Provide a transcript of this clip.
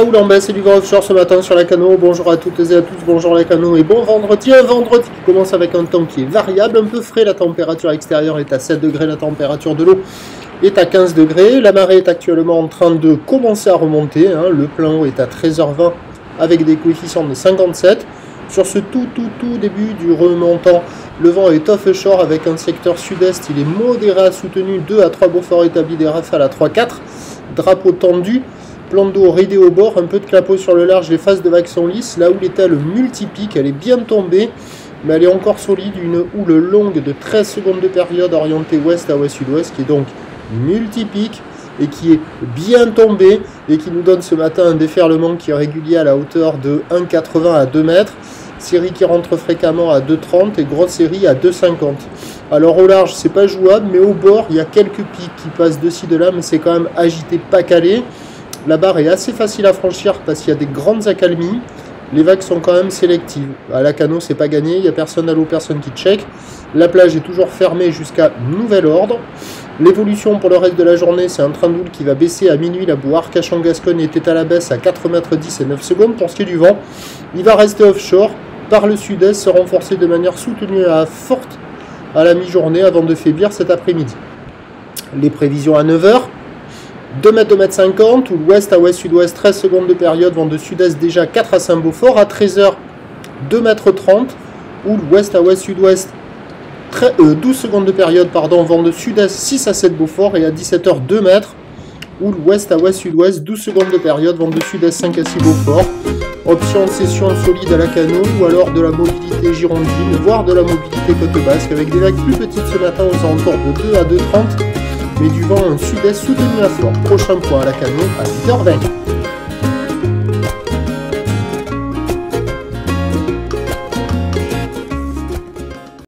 La houle en baisse et du vent offshore ce matin sur la Cano. Bonjour à toutes et à tous, bonjour la Cano et bon vendredi. Un vendredi qui commence avec un temps qui est variable, un peu frais. La température extérieure est à 7 degrés, la température de l'eau est à 15 degrés. La marée est actuellement en train de commencer à remonter. Le plein eau est à 13h20 avec des coefficients de 57. Sur ce tout début du remontant, le vent est offshore avec un secteur sud-est. Il est modéré à soutenu, 2 à 3 Beaufort établi, des rafales à 3-4. Drapeau tendu. Plan d'eau ridé au bord, un peu de clapot sur le large, les phases de vagues sont lisses. La houle est-elle multipique, elle est bien tombée, mais elle est encore solide. Une houle longue de 13 secondes de période orientée ouest à ouest-sud-ouest, qui est donc multipique et qui est bien tombée et qui nous donne ce matin un déferlement qui est régulier à la hauteur de 1,80 à 2 mètres. Série qui rentre fréquemment à 2,30 et grosse série à 2,50. Alors au large, c'est pas jouable, mais au bord, il y a quelques pics qui passent de ci de là, mais c'est quand même agité, pas calé. La barre est assez facile à franchir parce qu'il y a des grandes accalmies. Les vagues sont quand même sélectives. À la Cano, c'est pas gagné. Il n'y a personne à l'eau, personne qui check. La plage est toujours fermée jusqu'à nouvel ordre. L'évolution pour le reste de la journée, c'est un train de houle qui va baisser à minuit. La boue Arcachon-Gascogne était à la baisse à 4,10 m et 9 secondes. Pour ce qui est du vent, il va rester offshore par le sud-est, se renforcer de manière soutenue à forte à la mi-journée avant de faiblir cet après-midi. Les prévisions à 9h. 2 m, 2,50 m, ou l'ouest à ouest-sud-ouest, 13 secondes de période, vent de sud-est déjà 4 à 5 Beaufort, à 13h, 2 m 30, ou l'ouest à ouest-sud-ouest, 12 secondes de période, pardon, vent de sud-est 6 à 7 Beaufort, et à 17h, 2 mètres, ou l'ouest à ouest-sud-ouest, 12 secondes de période, vent de sud-est 5 à 6 Beaufort. Option de session solide à la Cano, ou alors de la mobilité girondine, voire de la mobilité côte basque, avec des vagues plus petites ce matin aux alentours de 2 à 2,30, mais du vent sud-est soutenu à fort. Prochain point à la Cano à 8h20.